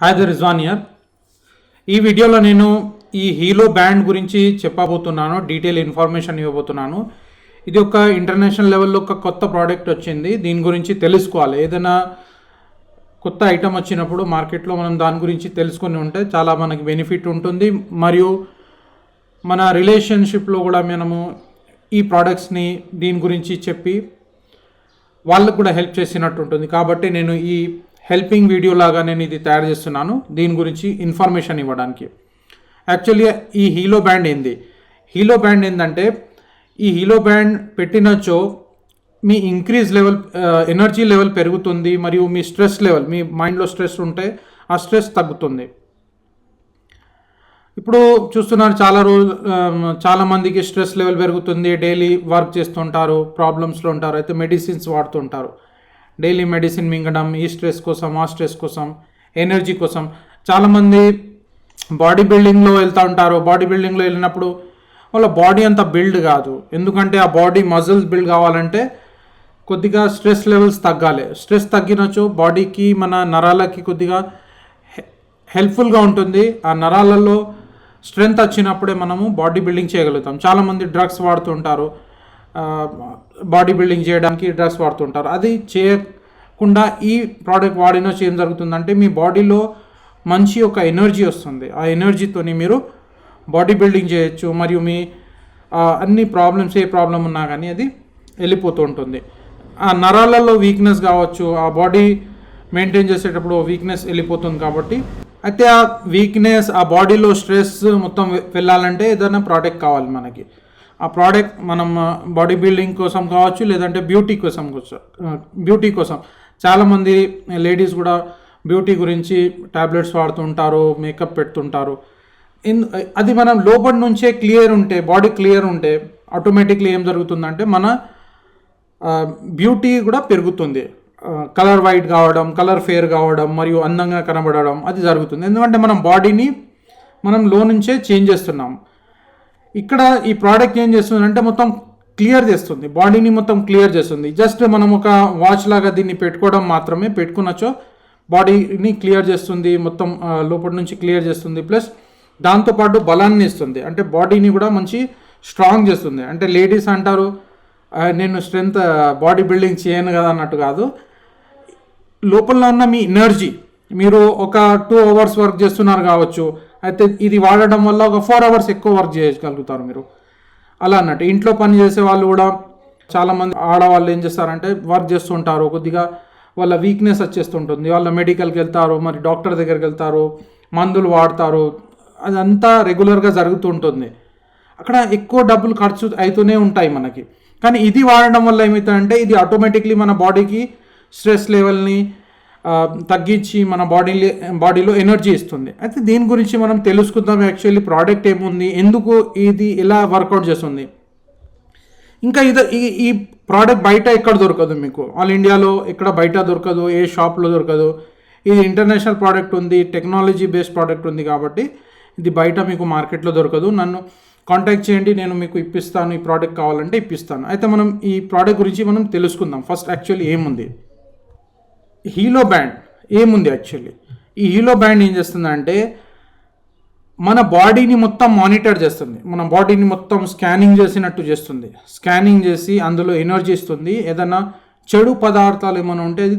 Hi the Rizwan here. ఈ వీడియోలో నేను ఈ హీలో బ్యాండ్ గురించి చెప్పబోతున్నాను, డీటెయిల్ ఇన్ఫర్మేషన్ ఇవ్వబోతున్నాను. ఇది ఒక ఇంటర్నేషనల్ లెవెల్లో ఒక కొత్త ప్రోడక్ట్ వచ్చింది. దీని గురించి తెలుసుకోవాలి. ఏదైనా కొత్త ఐటమ్ వచ్చినప్పుడు మార్కెట్లో మనం దాని గురించి తెలుసుకొని ఉంటే చాలా మనకి బెనిఫిట్ ఉంటుంది. మరియు మన రిలేషన్షిప్లో కూడా మనము ఈ ప్రోడక్ట్స్ని దీని గురించి చెప్పి వాళ్ళకు కూడా హెల్ప్ చేసినట్టు ఉంటుంది. కాబట్టి నేను ఈ హెల్పింగ్ వీడియో లాగా నేను ఇది తయారు చేస్తున్నాను దీని గురించి ఇన్ఫర్మేషన్ ఇవ్వడానికి. యాక్చువల్లీ ఈ హీలో బ్యాండ్ ఏంటంటే ఈ హీలో బ్యాండ్ పెట్టినచో మీ ఇంక్రీజ్ లెవెల్ ఎనర్జీ లెవెల్ పెరుగుతుంది. మరియు మీ స్ట్రెస్ లెవెల్, మీ మైండ్లో స్ట్రెస్ ఉంటే ఆ స్ట్రెస్ తగ్గుతుంది. ఇప్పుడు చూస్తున్నారు చాలామందికి స్ట్రెస్ లెవెల్ పెరుగుతుంది. డైలీ వర్క్ చేస్తుంటారు, ప్రాబ్లమ్స్లో ఉంటారు, అయితే మెడిసిన్స్ వాడుతుంటారు. డైలీ మెడిసిన్ మింగడం, ఈ స్ట్రెస్ కోసం, ఆ స్ట్రెస్ కోసం, ఎనర్జీ కోసం. చాలామంది బాడీ బిల్డింగ్లో వెళ్తూ ఉంటారు. బాడీ బిల్డింగ్లో వెళ్ళినప్పుడు వాళ్ళ బాడీ అంతా బిల్డ్ కాదు. ఎందుకంటే ఆ బాడీ మజిల్స్ బిల్డ్ కావాలంటే కొద్దిగా స్ట్రెస్ లెవెల్స్ తగ్గాలి. స్ట్రెస్ తగ్గినచో బాడీకి, మన నరాలకి కొద్దిగా హెల్ప్ఫుల్గా ఉంటుంది. ఆ నరాలలో స్ట్రెంగ్త్ వచ్చినప్పుడే మనము బాడీ బిల్డింగ్ చేయగలుగుతాం. చాలామంది డ్రగ్స్ వాడుతుంటారు, బాడీ బిల్డింగ్ చేయడానికి డ్రగ్స్ వాడుతుంటారు. అది చేయకుండా ఈ ప్రోడక్ట్ వాడినచో ఏం జరుగుతుందంటే మీ బాడీలో మంచి ఒక ఎనర్జీ వస్తుంది. ఆ ఎనర్జీతోని మీరు బాడీ బిల్డింగ్ చేయొచ్చు. మరియు మీ అన్ని ప్రాబ్లమ్స్, ఏ ప్రాబ్లం ఉన్నా కానీ అది వెళ్ళిపోతూ ఉంటుంది. ఆ నరాలలో వీక్నెస్ కావచ్చు, ఆ బాడీ మెయింటైన్ చేసేటప్పుడు వీక్నెస్ వెళ్ళిపోతుంది. కాబట్టి అయితే ఆ వీక్నెస్, ఆ బాడీలో స్ట్రెస్ మొత్తం వెళ్ళాలంటే ఏదైనా ప్రోడక్ట్ కావాలి మనకి. ఆ ప్రోడక్ట్ మనం బాడీ బిల్డింగ్ కోసం కావచ్చు, లేదంటే బ్యూటీ కోసం చాలామంది లేడీస్ కూడా బ్యూటీ గురించి టాబ్లెట్స్ వాడుతుంటారు, మేకప్ పెడుతుంటారు. అది మనం లోపటి నుంచే క్లియర్ ఉంటే, బాడీ క్లియర్ ఉంటే ఆటోమేటిక్లీ ఏం జరుగుతుందంటే మన బ్యూటీ కూడా పెరుగుతుంది. కలర్ వైట్ కావడం, కలర్ ఫేర్ కావడం, మరియు అందంగా కనబడడం అది జరుగుతుంది. ఎందుకంటే మనం బాడీని మనం లో నుంచే చేంజ్ చేస్తున్నాం. ఇక్కడ ఈ ప్రోడక్ట్ ఏం చేస్తుందంటే మొత్తం క్లియర్ చేస్తుంది, బాడీని మొత్తం క్లియర్ చేస్తుంది. జస్ట్ మనం ఒక వాచ్ లాగా దీన్ని పెట్టుకోవడం మాత్రమే, పెట్టుకున్నచో బాడీని క్లియర్ చేస్తుంది, మొత్తం లోపల నుంచి క్లియర్ చేస్తుంది. ప్లస్ దాంతోపాటు బలాన్ని ఇస్తుంది, అంటే బాడీని కూడా మంచి స్ట్రాంగ్ చేస్తుంది. అంటే లేడీస్ అంటారు నేను స్ట్రెంగ్త్ బాడీ బిల్డింగ్ చేయను కదా అన్నట్టు కాదు. లోపల ఉన్న మీ ఎనర్జీ, మీరు ఒక 2 hours వర్క్ చేస్తున్నారు కావచ్చు, అయితే ఇది వాడడం వల్ల ఒక 4 hours ఎక్కువ వర్క్ చేయగలుగుతారు మీరు. అలా అన్నట్టు ఇంట్లో పని చేసే వాళ్ళు కూడా చాలామంది ఆడవాళ్ళు ఏం చేస్తారంటే వర్క్ చేస్తుంటారు, కొద్దిగా వాళ్ళ వీక్నెస్ వచ్చేస్తుంటుంది. వాళ్ళ మెడికల్కి వెళ్తారు, మరి డాక్టర్ దగ్గరికి వెళ్తారు, మందులు వాడతారు. అదంతా రెగ్యులర్గా జరుగుతుంటుంది. అక్కడ ఎక్కువ డబ్బులు ఖర్చు అవుతూనే ఉంటాయి మనకి. కానీ ఇది వాడడం వల్ల ఏమవుతుందంటే ఇది ఆటోమేటిక్లీ మన బాడీకి స్ట్రెస్ లెవెల్ని తగ్గించి మన బాడీలో ఎనర్జీ ఇస్తుంది. అయితే దీని గురించి మనం తెలుసుకుందాం. యాక్చువల్లీ ప్రోడక్ట్ ఏముంది, ఎందుకు ఇది ఎలా వర్కౌట్ చేస్తుంది. ఇంకా ఈ ప్రోడక్ట్ బయట ఎక్కడ దొరకదు, మీకు ఆల్ ఇండియాలో ఎక్కడ బయట దొరకదు, ఏ షాప్లో దొరకదు. ఇది ఇంటర్నేషనల్ ప్రోడక్ట్ ఉంది, టెక్నాలజీ బేస్డ్ ప్రోడక్ట్ ఉంది. కాబట్టి ఇది బయట మీకు మార్కెట్లో దొరకదు. నన్ను కాంటాక్ట్ చేయండి, నేను మీకు ఇప్పిస్తాను. ఈ ప్రోడక్ట్ కావాలంటే ఇప్పిస్తాను. అయితే మనం ఈ ప్రోడక్ట్ గురించి మనం తెలుసుకుందాం. ఫస్ట్ యాక్చువల్లీ ఏముంది హీలో బ్యాండ్, ఏముంది యాక్చువల్లీ ఈ హీలో బ్యాండ్ ఏం చేస్తుందంటే మన బాడీని మొత్తం మానిటర్ చేస్తుంది, మన బాడీని మొత్తం స్కానింగ్ చేసినట్టు చేస్తుంది. స్కానింగ్ చేసి అందులో ఎనర్జీ ఇస్తుంది. ఏదైనా చెడు పదార్థాలు ఏమైనా ఉంటే అది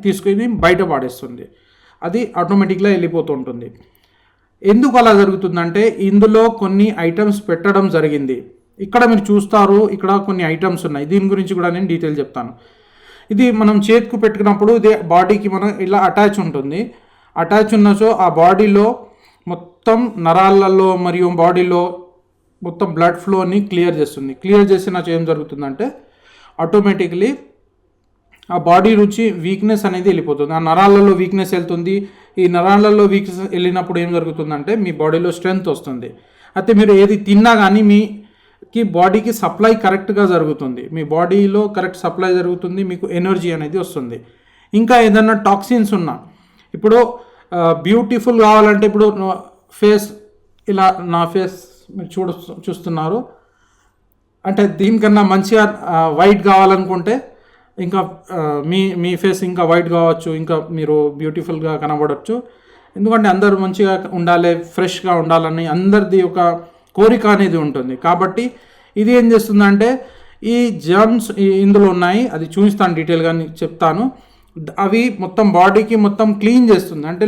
తీసుకొని బయట పాడేస్తుంది. అది ఆటోమేటిక్గా వెళ్ళిపోతుంటుంది. ఎందుకు అలా జరుగుతుందంటే ఇందులో కొన్ని ఐటమ్స్ పెట్టడం జరిగింది. ఇక్కడ మీరు చూస్తారు, ఇక్కడ కొన్ని ఐటమ్స్ ఉన్నాయి. దీని గురించి కూడా నేను డీటెయిల్ చెప్తాను. ఇది మనం చేతికి పెట్టుకున్నప్పుడు ఇది బాడీకి మనం ఇలా అటాచ్ ఉంటుంది. అటాచ్ ఉన్నచో ఆ బాడీలో మొత్తం నరాలలో మరియు బాడీలో మొత్తం బ్లడ్ ఫ్లోని క్లియర్ చేస్తుంది. క్లియర్ చేసినచో ఏం జరుగుతుందంటే ఆటోమేటిక్లీ ఆ బాడీ నుంచి వీక్నెస్ అనేది వెళ్ళిపోతుంది. ఆ నరాలలో వీక్నెస్ వెళ్తుంది. ఈ నరాలలో వీక్నెస్ వెళ్ళినప్పుడు ఏం జరుగుతుందంటే మీ బాడీలో స్ట్రెంగ్త్ వస్తుంది. అయితే మీరు ఏది తిన్నా కానీ మీకి బాడీకి సప్లై కరెక్ట్గా జరుగుతుంది, మీ బాడీలో కరెక్ట్ సప్లై జరుగుతుంది, మీకు ఎనర్జీ అనేది వస్తుంది. ఇంకా ఏదైనా టాక్సిన్స్ ఉన్నా, ఇప్పుడు బ్యూటిఫుల్ కావాలంటే ఇప్పుడు ఫేస్ ఇలా, నా ఫేస్ మీరు చూస్తున్నారు అంటే దీనికన్నా మంచిగా వైట్ కావాలనుకుంటే ఇంకా మీ ఫేస్ ఇంకా వైట్ కావచ్చు, ఇంకా మీరు బ్యూటిఫుల్గా కనబడవచ్చు. ఎందుకంటే అందరూ మంచిగా ఉండాలి, ఫ్రెష్గా ఉండాలని అందరిది ఒక కోరిక అనేది ఉంటుంది. కాబట్టి ఇది ఏం చేస్తుందంటే ఈ జర్మ్స్ ఇందులో ఉన్నాయి, అది చూపిస్తాను డీటెయిల్గా చెప్తాను. అవి మొత్తం బాడీకి మొత్తం క్లీన్ చేస్తుంది, అంటే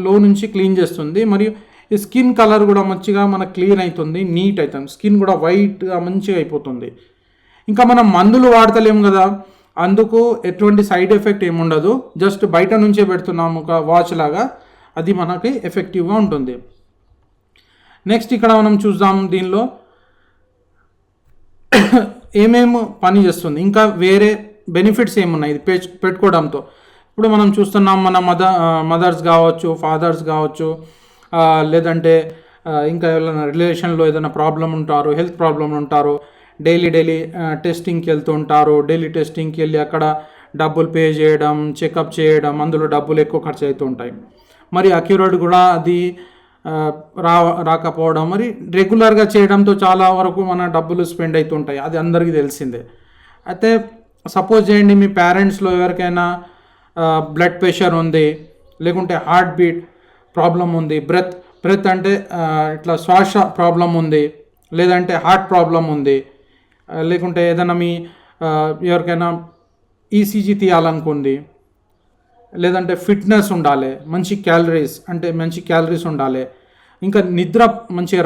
లో నుంచి క్లీన్ చేస్తుంది. మరియు ఈ స్కిన్ కలర్ కూడా మంచిగా మనకు క్లీన్ అవుతుంది, నీట్ అవుతుంది, స్కిన్ కూడా వైట్గా మంచిగా అయిపోతుంది. ఇంకా మనం మందులు వాడతలేము కదా, అందుకు ఎటువంటి సైడ్ ఎఫెక్ట్ ఏముండదు. జస్ట్ బయట నుంచే పెడుతున్నాము ఒక వాచ్ లాగా, అది మనకి ఎఫెక్టివ్గా ఉంటుంది. నెక్స్ట్ ఇక్కడ మనం చూద్దాం దీనిలో ఏమేమి పని చేస్తుంది, ఇంకా వేరే బెనిఫిట్స్ ఏమున్నాయి ఇది పెట్టుకోవడంతో. ఇప్పుడు మనం చూస్తున్నాం మన మదర్స్ కావచ్చు, ఫాదర్స్ కావచ్చు, లేదంటే ఇంకా ఎవరైనా రిలేషన్లో ఏదైనా ప్రాబ్లం ఉంటారు, హెల్త్ ప్రాబ్లం ఉంటారు, డైలీ టెస్టింగ్కి వెళ్తూ ఉంటారు. డైలీ టెస్టింగ్కి వెళ్ళి అక్కడ డబ్బులు పే చేయడం, చెకప్ చేయడం, అందులో డబ్బులు ఎక్కువ ఖర్చు అవుతూ ఉంటాయి. మరి అక్యురేట్ కూడా అది రాకపోవడం, మరి రెగ్యులర్గా చేయడంతో చాలా వరకు మన డబ్బులు స్పెండ్ అవుతుంటాయి, అది అందరికీ తెలిసిందే. అయితే సపోజ్ చేయండి మీ పేరెంట్స్లో ఎవరికైనా బ్లడ్ ప్రెషర్ ఉంది, లేకుంటే హార్ట్ బీట్ ప్రాబ్లం ఉంది, బ్రెత్ అంటే ఇట్లా శ్వాస ప్రాబ్లం ఉంది, లేదంటే హార్ట్ ప్రాబ్లం ఉంది, లేకుంటే ఏదైనా మీ ఎవరికైనా ఈసీజీ తీయాలనుకుంది, లేదంటే ఫిట్నెస్ ఉండాలి, మంచి క్యాలరీస్ ఉండాలి, ఇంకా నిద్ర మంచిగా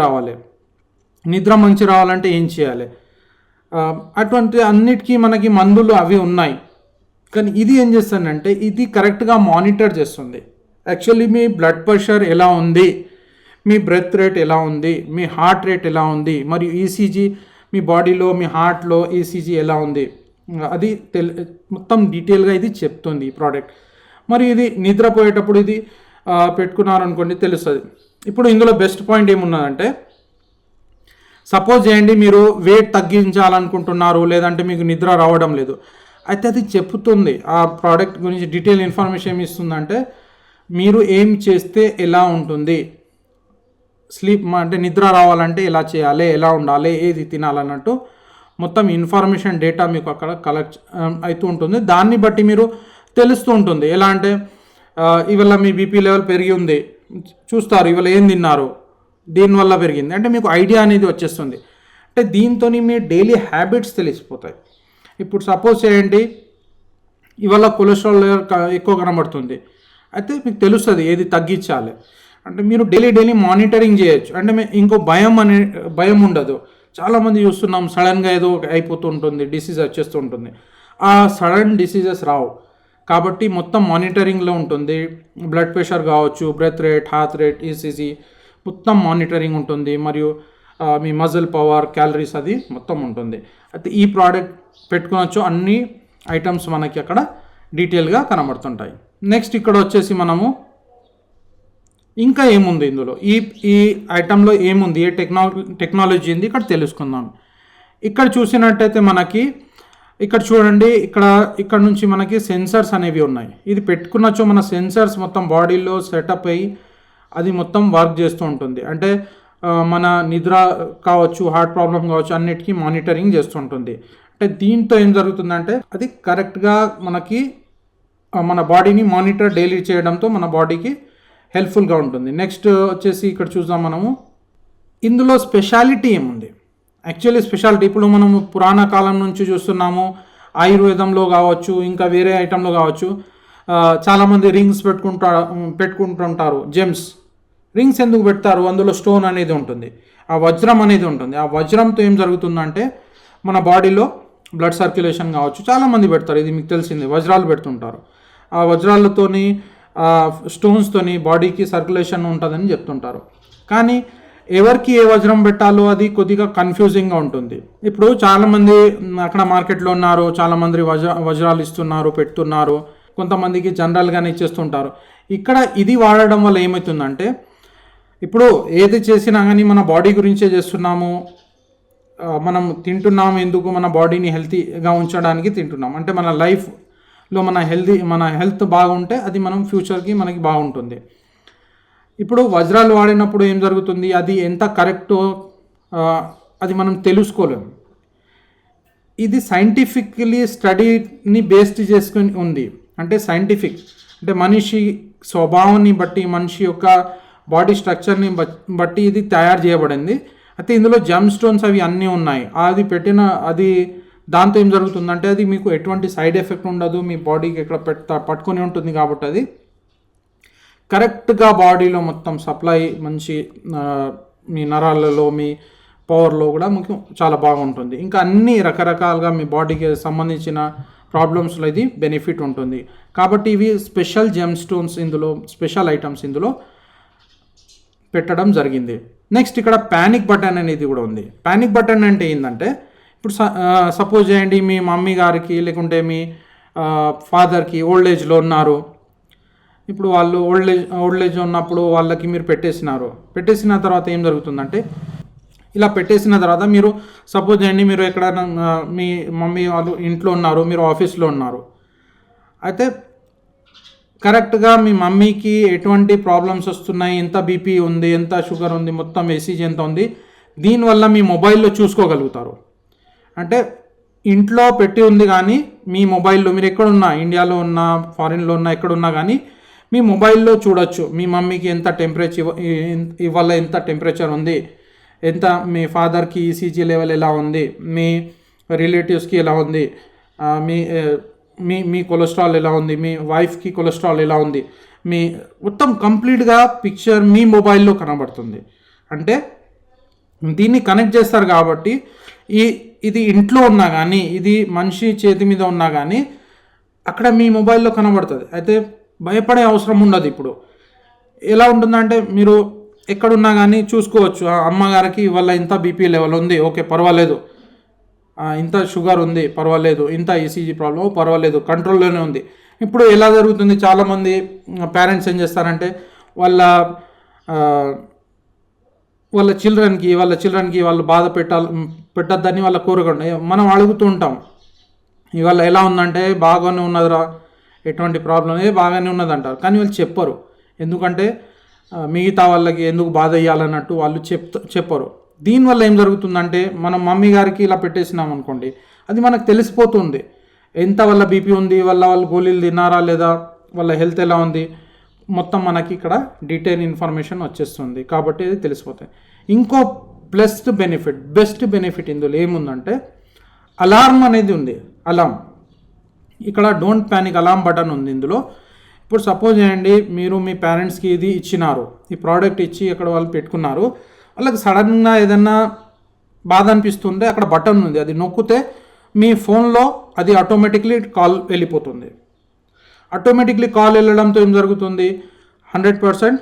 రావాలంటే ఏం చేయాలి, అటువంటి అన్నిటికీ మనకి మందులు అవి ఉన్నాయి. కానీ ఇది ఏం చేస్తుందంటే ఇది కరెక్ట్గా మానిటర్ చేస్తుంది. యాక్చువల్లీ మీ బ్లడ్ ప్రెషర్ ఎలా ఉంది, మీ బ్రెత్ రేట్ ఎలా ఉంది, మీ హార్ట్ రేట్ ఎలా ఉంది, మరియు ఈసీజీ మీ బాడీలో మీ హార్ట్లో ఈసీజీ ఎలా ఉంది, అది మొత్తం డీటెయిల్గా ఇది చెప్తుంది ఈ ప్రోడక్ట్. మరి ఇది నిద్రపోయేటప్పుడు ఇది పెట్టుకున్నారనుకోండి తెలుస్తుంది. ఇప్పుడు ఇందులో బెస్ట్ పాయింట్ ఏమున్నదంటే, సపోజ్ చేయండి మీరు వెయిట్ తగ్గించాలనుకుంటున్నారు, లేదంటే మీకు నిద్ర రావడం లేదు, అయితే అది చెప్తుంది ఆ ప్రోడక్ట్ గురించి డీటెయిల్ ఇన్ఫర్మేషన్ ఏమి ఇస్తుందంటే మీరు ఏం చేస్తే ఎలా ఉంటుంది, అంటే నిద్ర రావాలంటే ఎలా చేయాలి, ఎలా ఉండాలి, ఏది తినాలన్నట్టు మొత్తం ఇన్ఫర్మేషన్ డేటా మీకు అక్కడ కలెక్ట్ అవుతూ ఉంటుంది. దాన్ని బట్టి మీరు తెలుస్తూ ఉంటుంది. ఎలా అంటే ఇవాళ మీ బీపీ లెవెల్ పెరిగి ఉంది, చూస్తారు ఇవాళ ఏం తిన్నారు, దీనివల్ల పెరిగింది అంటే మీకు ఐడియా అనేది వచ్చేస్తుంది. అంటే దీంతో మీ డైలీ హ్యాబిట్స్ తెలిసిపోతాయి. ఇప్పుడు సపోజ్ చేయండి ఇవాళ కొలెస్ట్రాల్ లెవెల్ ఎక్కువ కనబడుతుంది, అయితే మీకు తెలుస్తుంది ఏది తగ్గించాలి. అంటే మీరు డైలీ మానిటరింగ్ చేయొచ్చు. అంటే ఇంకో భయం ఉండదు. చాలామంది చూస్తున్నాం సడన్గా ఏదో అయిపోతుంటుంది, డిసీజ్ వచ్చేస్తూ ఉంటుంది. ఆ సడన్ డిసీజెస్ రావు, కాబట్టి మొత్తం మానిటరింగ్లో ఉంటుంది. బ్లడ్ ప్రెషర్ కావచ్చు, breath rate, heart rate, ECG మొత్తం మానిటరింగ్ ఉంటుంది. మరియు మీ మజిల్ పవర్, క్యాలరీస్ అది మొత్తం ఉంటుంది. అయితే ఈ ప్రోడక్ట్ పెట్టుకోవచ్చు, అన్ని ఐటమ్స్ మనకి అక్కడ డీటెయిల్గా కనబడుతుంటాయి. నెక్స్ట్ ఇక్కడ వచ్చేసి మనము ఇంకా ఏముంది ఇందులో, ఈ ఐటెంలో ఏముంది, ఏ టెక్నాలజీ ఉంది ఇక్కడ తెలుసుకుందాం. ఇక్కడ చూసినట్టయితే మనకి ఇక్కడ చూడండి, ఇక్కడ నుంచి మనకి సెన్సర్స్ అనేవి ఉన్నాయి. ఇది పెట్టుకున్నచో మన సెన్సర్స్ మొత్తం బాడీలో సెటప్ అయ్యి అది మొత్తం వర్క్ చేస్తూ ఉంటుంది. అంటే మన నిద్ర కావచ్చు, హార్ట్ ప్రాబ్లం కావచ్చు, అన్నిటికీ మానిటరింగ్ చేస్తుంటుంది. అంటే దీంతో ఏం జరుగుతుందంటే అది కరెక్ట్గా మనకి మన బాడీని మానిటర్ డైలీ చేయడంతో మన బాడీకి హెల్ప్ఫుల్గా ఉంటుంది. నెక్స్ట్ వచ్చేసి ఇక్కడ చూద్దాం మనము ఇందులో స్పెషాలిటీ ఏముంది. యాక్చువల్లీ స్పెషాలిటీ ఇప్పుడు మనము పురాణ కాలం నుంచి చూస్తున్నాము, ఆయుర్వేదంలో కావచ్చు, ఇంకా వేరే ఐటెంలో కావచ్చు, చాలామంది రింగ్స్ పెట్టుకుంటుంటారు. జెమ్స్ రింగ్స్ ఎందుకు పెడతారు, అందులో స్టోన్ అనేది ఉంటుంది, ఆ వజ్రం అనేది ఉంటుంది. ఆ వజ్రంతో ఏం జరుగుతుందంటే మన బాడీలో బ్లడ్ సర్క్యులేషన్ కావచ్చు, చాలామంది పెడతారు, ఇది మీకు తెలిసిందే, వజ్రాలు పెడుతుంటారు. ఆ వజ్రాలతోని స్టోన్స్తోని బాడీకి సర్క్యులేషన్ ఉంటుందని చెప్తుంటారు. కానీ ఎవరికి ఏ వజ్రం పెట్టాలో అది కొద్దిగా కన్ఫ్యూజింగ్గా ఉంటుంది. ఇప్పుడు చాలామంది అక్కడ మార్కెట్లో ఉన్నారు, చాలామంది వజ్రాలు ఇస్తున్నారు, పెడుతున్నారు, కొంతమందికి జనరల్గానే ఇచ్చేస్తుంటారు. ఇక్కడ ఇది వాడడం వల్ల ఏమవుతుందంటే ఇప్పుడు ఏది చేసినా కానీ మన బాడీ గురించే చేస్తున్నాము, మనం తింటున్నాము ఎందుకు, మన బాడీని హెల్తీగా ఉంచడానికి తింటున్నాం. అంటే మన లైఫ్లో మన హెల్త్ బాగుంటే అది మనం ఫ్యూచర్కి మనకి బాగుంటుంది. ఇప్పుడు వజ్రాలు వాడినప్పుడు ఏం జరుగుతుంది, అది ఎంత కరెక్టో అది మనం తెలుసుకోలేము. ఇది సైంటిఫికలీ స్టడీని బేస్డ్ చేసుకుని ఉంది. అంటే సైంటిఫిక్ అంటే మనిషి స్వభావాన్ని బట్టి, మనిషి యొక్క బాడీ స్ట్రక్చర్ని బట్టి ఇది తయారు చేయబడింది. అయితే ఇందులో జెమ్ స్టోన్స్ అవి అన్నీ ఉన్నాయి. అది దాంతో ఏం జరుగుతుందంటే అది మీకు ఎటువంటి సైడ్ ఎఫెక్ట్ ఉండదు, మీ బాడీకి ఎక్కడ పట్టుకొని ఉంటుంది. కాబట్టి అది కరెక్ట్గా బాడీలో మొత్తం సప్లై మంచి మీ నరాలలో, మీ పవర్లో కూడా మీకు చాలా బాగుంటుంది. ఇంకా అన్ని రకరకాలుగా మీ బాడీకి సంబంధించిన ప్రాబ్లమ్స్లో ఇది బెనిఫిట్ ఉంటుంది. కాబట్టి ఇవి స్పెషల్ జెమ్ స్టోన్స్, ఇందులో స్పెషల్ ఐటమ్స్ ఇందులో పెట్టడం జరిగింది. నెక్స్ట్ ఇక్కడ ప్యానిక్ బటన్ అనేది కూడా ఉంది. ప్యానిక్ బటన్ అంటే ఏంటంటే, ఇప్పుడు సపోజ్ చేయండి మీ మమ్మీ గారికి లేకుంటే మీ ఫాదర్కి ఓల్డ్ ఏజ్లో ఉన్నారు. ఇప్పుడు వాళ్ళు ఓల్డ్ ఏజ్ ఉన్నప్పుడు వాళ్ళకి మీరు పెట్టేసిన తర్వాత ఏం జరుగుతుందంటే, ఇలా పెట్టేసిన తర్వాత మీరు సపోజ్ చేయండి మీరు ఎక్కడైనా మీ మమ్మీ వాళ్ళు ఇంట్లో ఉన్నారు, మీరు ఆఫీస్లో ఉన్నారు. అయితే కరెక్ట్గా మీ మమ్మీకి ఎటువంటి ప్రాబ్లమ్స్ వస్తున్నాయి, ఎంత బీపీ ఉంది, ఎంత షుగర్ ఉంది, మొత్తం ఏసీజీ ఎంత ఉంది, దీనివల్ల మీ మొబైల్లో చూసుకోగలుగుతారు. అంటే ఇంట్లో పెట్టి ఉంది కానీ మీ మొబైల్లో మీరు ఎక్కడున్నా, ఇండియాలో ఉన్నా, ఫారిన్లో ఉన్నా, ఎక్కడున్నా కానీ మీ మొబైల్లో చూడొచ్చు మీ మమ్మీకి ఎంత టెంపరేచర్, ఇవాళ ఎంత టెంపరేచర్ ఉంది, ఎంత మీ ఫాదర్కి ఈసీజీ లెవెల్ ఎలా ఉంది, మీ రిలేటివ్స్కి ఎలా ఉంది, మీ మీ మీ కొలెస్ట్రాల్ ఎలా ఉంది, మీ వైఫ్కి కొలెస్ట్రాల్ ఎలా ఉంది, మీ మొత్తం కంప్లీట్గా పిక్చర్ మీ మొబైల్లో కనబడుతుంది. అంటే దీన్ని కనెక్ట్ చేస్తారు కాబట్టి ఇది ఇంట్లో ఉన్నా కానీ, ఇది మనిషి చేతి మీద ఉన్నా కానీ అక్కడ మీ మొబైల్లో కనబడుతుంది. అయితే భయపడే అవసరం ఉండదు. ఇప్పుడు ఎలా ఉంటుందంటే మీరు ఎక్కడున్నా కానీ చూసుకోవచ్చు, అమ్మగారికి ఇవాళ ఇంత బీపీ లెవెల్ ఉంది, ఓకే పర్వాలేదు, ఇంత షుగర్ ఉంది పర్వాలేదు, ఇంత ఈసీజీ ప్రాబ్లం పర్వాలేదు, కంట్రోల్లోనే ఉంది. ఇప్పుడు ఎలా జరుగుతుంది, చాలామంది పేరెంట్స్ ఏం చేస్తారంటే వాళ్ళ చిల్డ్రన్కి వాళ్ళు బాధ పెట్టద్దని వాళ్ళ కోరకుండా మనం అడుగుతూ ఉంటాం, ఇవాళ ఎలా ఉందంటే బాగానే ఉన్నదిరా, ఎటువంటి ప్రాబ్లం బాగానే ఉన్నదంటారు. కానీ వాళ్ళు చెప్పరు. ఎందుకంటే మిగతా వాళ్ళకి ఎందుకు బాధ అయ్యాలన్నట్టు వాళ్ళు చెప్పరు. దీనివల్ల ఏం జరుగుతుందంటే, మనం మమ్మీ గారికి ఇలా పెట్టేసినాం అనుకోండి, అది మనకు తెలిసిపోతుంది ఎంత వాళ్ళ బీపీ ఉంది, వాళ్ళు గోళీలు తిన్నారా లేదా, వాళ్ళ హెల్త్ ఎలా ఉంది, మొత్తం మనకి ఇక్కడ డీటెయిల్ ఇన్ఫర్మేషన్ వచ్చేస్తుంది. కాబట్టి అది తెలిసిపోతాయి. ఇంకో బెస్ట్ బెనిఫిట్ ఇందులో ఏముందంటే, అలారం అనేది ఉంది. ఇక్కడ డోంట్ ప్యానిక్ అలారం బటన్ ఉంది ఇందులో. ఇప్పుడు సపోజ్ చేయండి మీరు మీ పేరెంట్స్కి ఇది ఇచ్చినారు, ఈ ప్రోడక్ట్ ఇచ్చి అక్కడ వాళ్ళు పెట్టుకున్నారు, వాళ్ళకి సడన్గా ఏదన్నా బాధ అనిపిస్తుంటే అక్కడ బటన్ ఉంది, అది నొక్కితే మీ ఫోన్లో అది ఆటోమేటిక్లీ కాల్ వెళ్ళిపోతుంది. ఆటోమేటిక్లీ కాల్ వెళ్ళడంతో ఏం జరుగుతుంది, 100%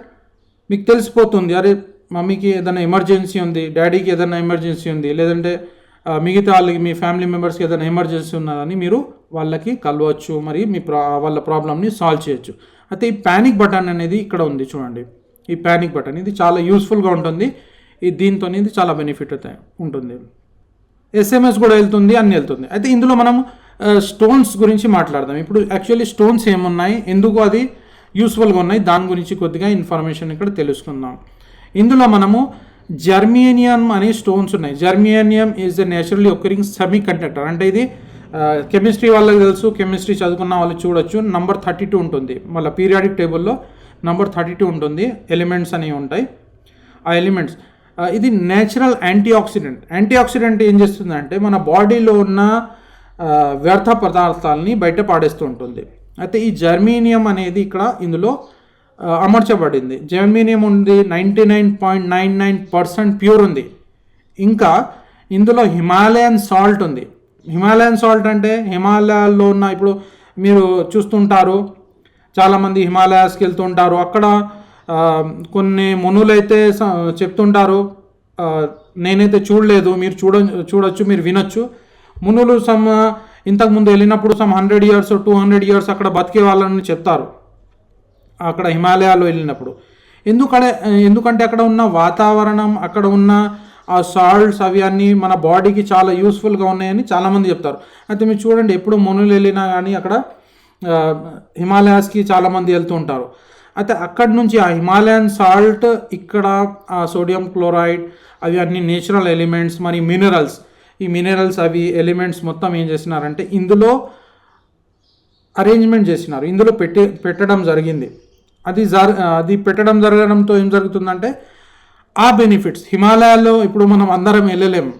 మీకు తెలిసిపోతుంది, అరే మమ్మీకి ఏదైనా ఎమర్జెన్సీ ఉంది, డాడీకి ఏదైనా ఎమర్జెన్సీ ఉంది, లేదంటే మిగతా వాళ్ళకి మీ ఫ్యామిలీ మెంబర్స్కి ఏదైనా ఎమర్జెన్సీ ఉన్నదని మీరు వాళ్ళకి కలవచ్చు, మరి వాళ్ళ ప్రాబ్లమ్ని సాల్వ్ చేయొచ్చు. అయితే ఈ ప్యానిక్ బటన్ అనేది ఇక్కడ ఉంది చూడండి. ఈ ప్యానిక్ బటన్ ఇది చాలా యూస్ఫుల్గా ఉంటుంది. దీంతో ఇది చాలా బెనిఫిట్ ఉంటుంది. SMS కూడా వెళ్తుంది, అన్నీ వెళ్తుంది. అయితే ఇందులో మనం స్టోన్స్ గురించి మాట్లాడదాం. ఇప్పుడు యాక్చువల్లీ స్టోన్స్ ఏమున్నాయి, ఎందుకు అది యూస్ఫుల్గా ఉన్నాయి, దాని గురించి కొద్దిగా ఇన్ఫర్మేషన్ ఇక్కడ తెలుసుకుందాం. ఇందులో మనము జర్మేనియం అనే స్టోన్స్ ఉన్నాయి. Germanium is a naturally occurring semiconductor. అంటే ఇది కెమిస్ట్రీ వాళ్ళకి తెలుసు, కెమిస్ట్రీ చదువుకున్న వాళ్ళు చూడొచ్చు. నంబర్ 32 ఉంటుంది, మళ్ళీ పీరియాడిక్ టేబుల్లో నంబర్ 32 ఉంటుంది. ఎలిమెంట్స్ అనేవి ఉంటాయి. ఆ ఎలిమెంట్స్ ఇది నేచురల్ యాంటీ ఆక్సిడెంట్ ఏం చేస్తుందంటే మన బాడీలో ఉన్న వ్యర్థ పదార్థాలని బయట పాడేస్తూ ఉంటుంది. అయితే ఈ జర్మేనియం అనేది ఇందులో అమర్చబడింది. జర్మేనియం ఉంది, 99.99% ప్యూర్ ఉంది. ఇంకా ఇందులో హిమాలయన్ సాల్ట్ ఉంది. హిమాలయన్ సాల్ట్ అంటే హిమాలయాల్లో ఉన్న, ఇప్పుడు మీరు చూస్తుంటారు చాలామంది హిమాలయాస్కి వెళ్తుంటారు, అక్కడ కొన్ని మునులైతే చెప్తుంటారు, నేనైతే చూడలేదు, మీరు చూడొచ్చు, మీరు వినొచ్చు. మునులు ఇంతకుముందు వెళ్ళినప్పుడు 100 years 200 years అక్కడ బతికే వాళ్ళని చెప్తారు, అక్కడ హిమాలయాలో వెళ్ళినప్పుడు. ఎందుకంటే అక్కడ ఉన్న వాతావరణం, అక్కడ ఉన్న ఆ సాల్ట్స్ అవి అన్నీ మన బాడీకి చాలా యూస్ఫుల్గా ఉన్నాయని చాలామంది చెప్తారు. అయితే మీరు చూడండి, ఎప్పుడు మునులు వెళ్ళినా కానీ అక్కడ హిమాలయాస్కి చాలామంది వెళ్తూ ఉంటారు. అయితే అక్కడి నుంచి ఆ హిమాలయన్ సాల్ట్, ఇక్కడ ఆ సోడియం క్లోరైడ్, అవి అన్ని నేచురల్ ఎలిమెంట్స్, మరి మినరల్స్, ఈ మినరల్స్ అవి ఎలిమెంట్స్ మొత్తం ఏం చేసినారంటే ఇందులో అరేంజ్మెంట్ చేసినారు, ఇందులో పెట్టడం జరిగింది. అది పెట్టడం జరగడంతో ఏం జరుగుతుందంటే ఆ బెనిఫిట్స్ హిమాలయాల్లో ఇప్పుడు మనం అందరం వెళ్ళలేము.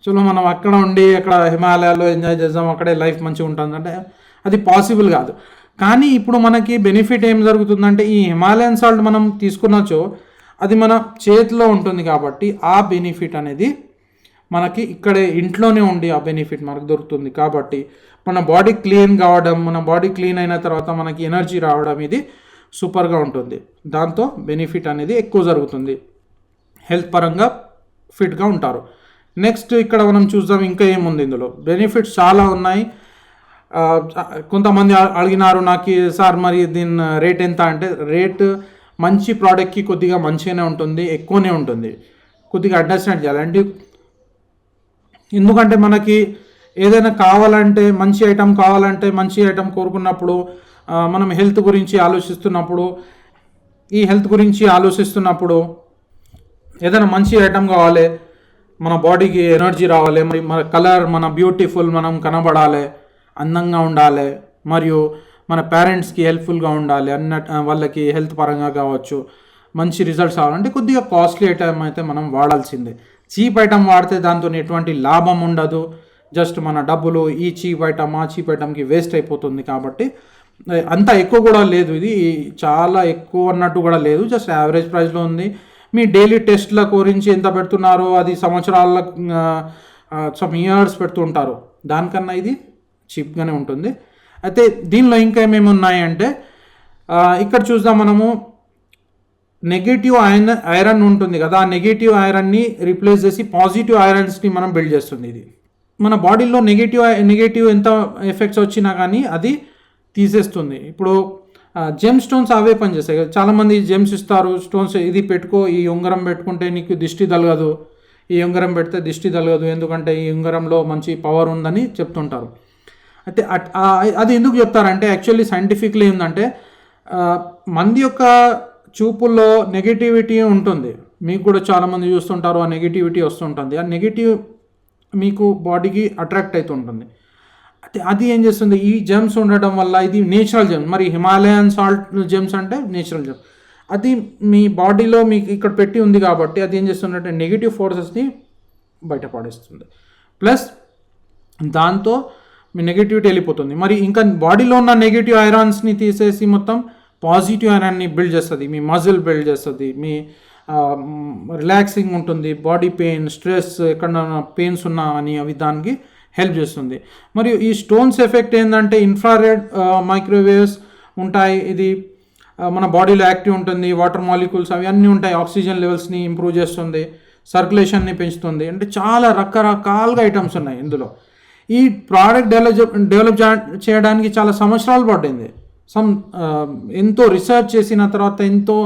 చలో మనం అక్కడ ఉండి అక్కడ హిమాలయాల్లో ఎంజాయ్ చేద్దాం, అక్కడే లైఫ్ మంచిగా ఉంటుంది అంటే అది పాసిబుల్ కాదు. కానీ ఇప్పుడు మనకి బెనిఫిట్ ఏం జరుగుతుందంటే ఈ హిమాలయన్ సాల్ట్ మనం తీసుకున్నచో అది మన చేతిలో ఉంటుంది కాబట్టి ఆ బెనిఫిట్ అనేది మనకి ఇక్కడే ఇంట్లోనే ఉండి ఆ బెనిఫిట్ మనకు దొరుకుతుంది. కాబట్టి మన బాడీ క్లీన్ కావడం, మన బాడీ క్లీన్ అయిన తర్వాత మనకి ఎనర్జీ రావడం ఇది సూపర్గా ఉంటుంది. దాంతో బెనిఫిట్ అనేది ఎక్కువ జరుగుతుంది, హెల్త్ పరంగా ఫిట్గా ఉంటారు. నెక్స్ట్ ఇక్కడ మనం చూద్దాం ఇంకా ఏముంది ఇందులో. బెనిఫిట్స్ చాలా ఉన్నాయి. కొంతమంది అడిగినారు నాకు, సార్ మరి దీని రేట్ ఎంత అంటే, రేట్ మంచి ప్రోడక్ట్కి కొద్దిగా మంచిగానే ఉంటుంది, ఎక్కువనే ఉంటుంది. కొద్దిగా అండర్స్టాండ్ చేయాలి. ఎందుకంటే మనకి ఏదైనా కావాలంటే మంచి ఐటమ్ కావాలంటే మంచి ఐటమ్ కోరుకున్నప్పుడు మనం హెల్త్ గురించి ఆలోచిస్తున్నప్పుడు ఏదైనా మంచి ఐటమ్ కావాలి, మన బాడీకి ఎనర్జీ రావాలి, మరి మన కలర్ మన బ్యూటిఫుల్ మనం కనబడాలి, అందంగా ఉండాలి, మరియు మన పేరెంట్స్కి హెల్ప్ఫుల్గా ఉండాలి, వాళ్ళకి హెల్త్ పరంగా కావచ్చు, మంచి రిజల్ట్స్ రావాలంటే కొద్దిగా కాస్ట్లీ ఐటమ్ అయితే మనం వాడాల్సిందే. చీప్ ఐటమ్ వాడితే దాంతో ఎటువంటి లాభం ఉండదు. జస్ట్ మన డబ్బులు ఈ చీప్ ఐటమ్కి వేస్ట్ అయిపోతుంది. కాబట్టి అంత ఎక్కువ కూడా లేదు, ఇది చాలా ఎక్కువ అన్నట్టు కూడా లేదు, జస్ట్ యావరేజ్ ప్రైస్లో ఉంది. మీ డైలీ టెస్ట్ల గురించి ఎంత పెడుతున్నారో అది సంవత్సరాల సమ్ ఇయర్స్ పెడుతూ ఉంటారు, దానికన్నా ఇది చీప్గానే ఉంటుంది. అయితే దీనిలో ఇంకా ఏమేమి ఉన్నాయంటే ఇక్కడ చూద్దాం మనము. నెగిటివ్ ఐరన్ ఉంటుంది కదా, ఆ నెగిటివ్ ఐరన్ని రీప్లేస్ చేసి పాజిటివ్ ఐరన్స్ని మనం బిల్డ్ చేస్తుంది. ఇది మన బాడీలో నెగిటివ్ ఎంత ఎఫెక్ట్స్ వచ్చినా కానీ అది తీసేస్తుంది. ఇప్పుడు జెమ్ స్టోన్స్ అవే పనిచేస్తాయి కదా, చాలామంది జెమ్స్ ఇస్తారు, స్టోన్స్ ఇది పెట్టుకో, ఈ ఉంగరం పెట్టుకుంటే నీకు దిష్టి తగలదు, ఈ ఉంగరం పెడితే దిష్టి తగలదు, ఎందుకంటే ఈ ఉంగరంలో మంచి పవర్ ఉందని చెప్తుంటారు. అయితే అది ఎందుకు చెప్తారంటే యాక్చువల్లీ సైంటిఫిక్లీ ఏంటంటే మంది యొక్క చూపుల్లో నెగిటివిటీ ఉంటుంది, మీకు కూడా చాలామంది చూస్తుంటారు, ఆ నెగిటివిటీ వస్తుంటుంది. ఆ నెగిటివ్ మీకు బాడీకి అట్రాక్ట్ అవుతుంటుంది. అయితే అది ఏం చేస్తుంది, ఈ జెమ్స్ ఉండటం వల్ల, ఇది నేచురల్ జెమ్స్, మరి హిమాలయన్ సాల్ట్ జెమ్స్ అంటే నేచురల్ జెమ్స్, అది మీ బాడీలో మీకు ఇక్కడ పెట్టి ఉంది కాబట్టి అది ఏం చేస్తుందంటే నెగిటివ్ ఫోర్సెస్ని బయటపడేస్తుంది. ప్లస్ దాంతో మీ నెగిటివిటీ వెళ్ళిపోతుంది. మరి ఇంకా బాడీలో ఉన్న నెగిటివ్ ఐరాన్స్ని తీసేసి మొత్తం పాజిటివ్ ఐరాన్ని బిల్డ్ చేస్తుంది, మీ మజిల్ బిల్డ్ చేస్తుంది, మీ రిలాక్సింగ్ ఉంటుంది, బాడీ పెయిన్, స్ట్రెస్, ఎక్కడైనా పెయిన్స్ ఉన్నా అని అవి దానికి హెల్ప్ చేస్తుంది. మరియు ఈ స్టోన్స్ ఎఫెక్ట్ ఏంటంటే ఇన్ఫ్రారెడ్ మైక్రోవేవ్స్ ఉంటాయి, ఇది మన బాడీలో యాక్టివ్ ఉంటుంది, వాటర్ మాలిక్యూల్స్ అవి అన్నీ ఉంటాయి, ఆక్సిజన్ లెవెల్స్ని ఇంప్రూవ్ చేస్తుంది, సర్క్యులేషన్ని పెంచుతుంది. అంటే చాలా రకరకాలుగా ఐటమ్స్ ఉన్నాయి ఇందులో. ఈ ప్రోడక్ట్ డెవలప్ చేయడానికి చాలా సంవత్సరాలు పడింది. ఎంతో రీసెర్చ్ చేసిన తర్వాత, ఎంతో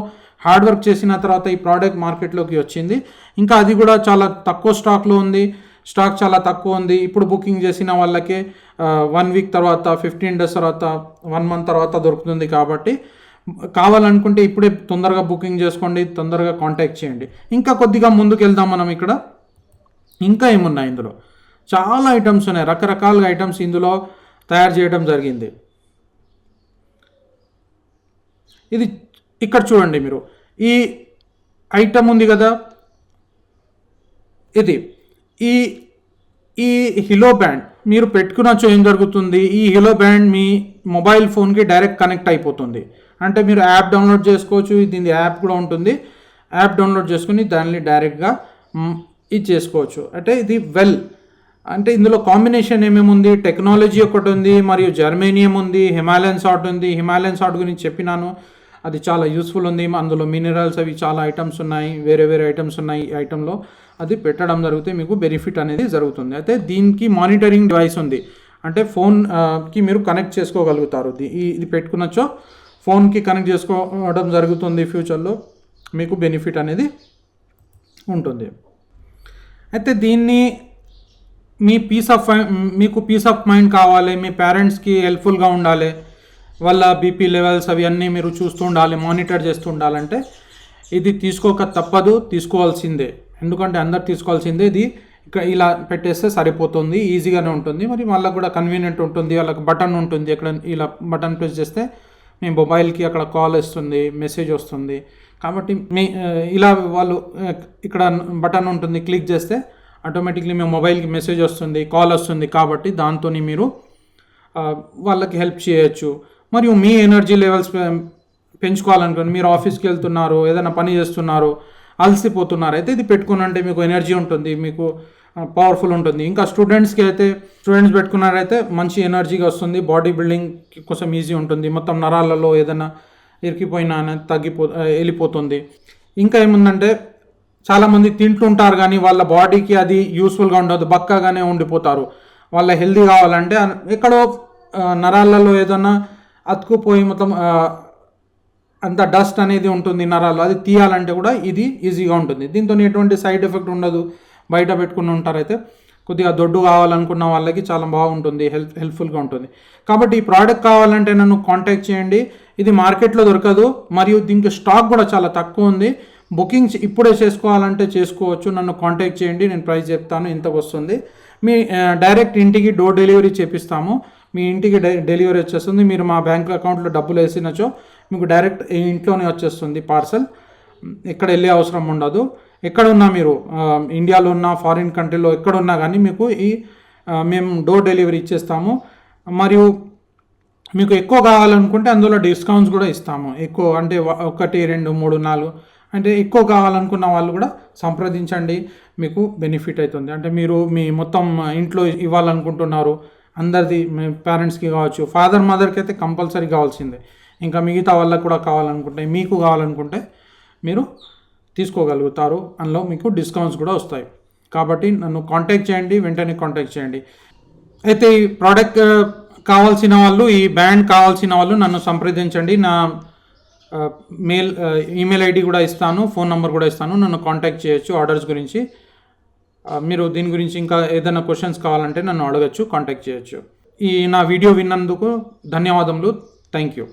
హార్డ్ వర్క్ చేసిన తర్వాత ఈ ప్రోడక్ట్ మార్కెట్లోకి వచ్చింది. ఇంకా అది కూడా చాలా తక్కువ స్టాక్లో ఉంది, స్టాక్ చాలా తక్కువ ఉంది. ఇప్పుడు బుకింగ్ చేసిన వాళ్ళకే 1 వీక్ తర్వాత, 15 డేస్ తర్వాత, 1 మంత్ తర్వాత దొరుకుతుంది. కాబట్టి కావాలనుకుంటే ఇప్పుడే తొందరగా బుకింగ్ చేసుకోండి, తొందరగా కాంటాక్ట్ చేయండి. ఇంకా కొద్దిగా ముందుకు వెళ్దాం మనం. ఇక్కడ ఇంకా ఏమున్నాయి, ఇందులో చాలా ఐటమ్స్ ఉన్నాయి, రకరకాలుగా ఐటమ్స్ ఇందులో తయారు చేయడం జరిగింది. ఇది ఇక్కడ చూడండి మీరు, ఈ ఐటమ్ ఉంది కదా, ఇది ఈ హిలో బ్యాండ్ మీరు పెట్టుకున్నచో ఏం జరుగుతుంది, ఈ హిలో బ్యాండ్ మీ మొబైల్ ఫోన్కి డైరెక్ట్ కనెక్ట్ అయిపోతుంది. అంటే మీరు యాప్ డౌన్లోడ్ చేసుకోవచ్చు, దీని యాప్ కూడా ఉంటుంది, యాప్ డౌన్లోడ్ చేసుకుని దాన్ని డైరెక్ట్గా ఇది చేసుకోవచ్చు. అంటే ఇది అంటే ఇందులో కాంబినేషన్ ఏమేమి ఉంది, టెక్నాలజీ ఒకటి ఉంది, మరియు జర్మేనియం ఉంది, హిమాలయన్ సాల్ట్ ఉంది. హిమాలయన్ సాల్ట్ గురించి చెప్పినాను, అది చాలా యూస్ఫుల్ ఉంది. అందులో మినరల్స్ అవి చాలా ఐటమ్స్ ఉన్నాయి, వేరే ఐటమ్స్ ఉన్నాయి. ఈ ఐటంలో అది పెట్టడం జరిగితే మీకు బెనిఫిట్ అనేది జరుగుతుంది. అయితే దీనికి మానిటరింగ్ డివైస్ ఉంది, అంటే ఫోన్కి మీరు కనెక్ట్ చేసుకోగలుగుతారు. ఇది పెట్టుకున్నచో ఫోన్కి కనెక్ట్ చేసుకోవడం జరుగుతుంది. ఫ్యూచర్లో మీకు బెనిఫిట్ అనేది ఉంటుంది. అయితే దీన్ని మీకు పీస్ ఆఫ్ మైండ్ కావాలి, మీ పేరెంట్స్కి హెల్ప్ఫుల్గా ఉండాలి, వాళ్ళ బీపీ లెవెల్స్ అవి అన్నీ మీరు చూస్తూ ఉండాలి, మానిటర్ చేస్తూ ఉండాలంటే ఇది తీసుకోక తప్పదు, తీసుకోవాల్సిందే. ఎందుకంటే అందరు తీసుకోవాల్సిందే. ఇది ఇక్కడ ఇలా పెట్టేస్తే సరిపోతుంది, ఈజీగానే ఉంటుంది. మరి వాళ్ళకు కూడా కన్వీనియంట్ ఉంటుంది. వాళ్ళకి బటన్ ఉంటుంది, ఇక్కడ ఇలా బటన్ ప్రెస్ చేస్తే మీ మొబైల్కి అక్కడ కాల్ వస్తుంది, మెసేజ్ వస్తుంది. కాబట్టి ఇలా వాళ్ళు ఇక్కడ బటన్ ఉంటుంది, క్లిక్ చేస్తే ఆటోమేటిక్లీ మీ మొబైల్కి మెసేజ్ వస్తుంది, కాల్ వస్తుంది. కాబట్టి దాంతో మీరు వాళ్ళకి హెల్ప్ చేయొచ్చు. మరియు మీ ఎనర్జీ లెవెల్స్ పెంచుకోవాలనుకోండి, మీరు ఆఫీస్కి వెళ్తున్నారు, ఏదైనా పని చేస్తున్నారు, అలసిపోతున్నారు అయితే ఇది పెట్టుకున్నంటే మీకు ఎనర్జీ ఉంటుంది, మీకు పవర్ఫుల్ ఉంటుంది. ఇంకా స్టూడెంట్స్ పెట్టుకున్నారైతే మంచి ఎనర్జీగా వస్తుంది, బాడీ బిల్డింగ్ కోసం ఈజీ ఉంటుంది. మొత్తం నరాలలో ఏదైనా ఇరికిపోయినా అనేది వెళ్ళిపోతుంది. ఇంకా ఏముందంటే చాలామంది తింటుంటారు కానీ వాళ్ళ బాడీకి అది యూస్ఫుల్గా ఉండదు, బక్కగానే ఉండిపోతారు. వాళ్ళ హెల్దీ కావాలంటే ఎక్కడో నరాలలో ఏదైనా అతుకుపోయి మొత్తం అంత డస్ట్ అనేది ఉంటుంది నరాల్లో, అది తీయాలంటే కూడా ఇది ఈజీగా ఉంటుంది. దీంతో ఎటువంటి సైడ్ ఎఫెక్ట్ ఉండదు. బయట పెట్టుకుని ఉంటారైతే కొద్దిగా దొడ్డు కావాలనుకున్న వాళ్ళకి చాలా బాగుంటుంది, హెల్ప్ఫుల్గా ఉంటుంది. కాబట్టి ఈ ప్రోడక్ట్ కావాలంటే నన్ను కాంటాక్ట్ చేయండి. ఇది మార్కెట్లో దొరకదు, మరియు దీనికి స్టాక్ కూడా చాలా తక్కువ ఉంది. బుకింగ్స్ ఇప్పుడే చేసుకోవాలంటే చేసుకోవచ్చు. నన్ను కాంటాక్ట్ చేయండి, నేను ప్రైస్ చెప్తాను ఇంతకు వస్తుంది. మీ డైరెక్ట్ ఇంటికి డోర్ డెలివరీ చేపిస్తాము. మీ ఇంటికి డెలివరీ వచ్చేస్తుంది. మీరు మా బ్యాంక్ అకౌంట్లో డబ్బులు వేసినచో మీకు డైరెక్ట్ ఇంట్లోనే వచ్చేస్తుంది పార్సల్. ఎక్కడ వెళ్ళే అవసరం ఉండదు. ఎక్కడున్నా మీరు ఇండియాలో ఉన్న, ఫారిన్ కంట్రీలో ఎక్కడున్నా కానీ మీకు మేము డోర్ డెలివరీ ఇచ్చేస్తాము. మరియు మీకు ఎక్కువ కావాలనుకుంటే అందులో డిస్కౌంట్స్ కూడా ఇస్తాము. ఎక్కువ అంటే 1, 2, 3, 4 అంటే ఎక్కువ కావాలనుకున్న వాళ్ళు కూడా సంప్రదించండి, మీకు బెనిఫిట్ అవుతుంది. అంటే మీరు మీ మొత్తం ఇంట్లో ఇవ్వాలనుకుంటున్నారు, అందరిది మీ పేరెంట్స్కి కావచ్చు, ఫాదర్ మదర్కి అయితే కంపల్సరీ కావాల్సిందే. ఇంకా మిగతా వాళ్ళకు కూడా కావాలనుకుంటే, మీకు కావాలనుకుంటే మీరు తీసుకోగలుగుతారు. అందులో మీకు డిస్కౌంట్స్ కూడా వస్తాయి. కాబట్టి నన్ను కాంటాక్ట్ చేయండి, వెంటనే కాంటాక్ట్ చేయండి. అయితే ఈ ప్రోడక్ట్ కావాల్సిన వాళ్ళు, ఈ బ్యాండ్ కావాల్సిన వాళ్ళు నన్ను సంప్రదించండి. నా ఈమెయిల్ ఐడి కూడా ఇస్తాను, ఫోన్ నెంబర్ కూడా ఇస్తాను. నన్ను కాంటాక్ట్ చేయొచ్చు ఆర్డర్స్ గురించి. మీరు దీని గురించి ఇంకా ఏదైనా క్వశ్చన్స్ కావాలంటే నన్ను అడగచ్చు, కాంటాక్ట్ చేయొచ్చు. ఈ నా వీడియో విన్నందుకు ధన్యవాదములు. Thank you.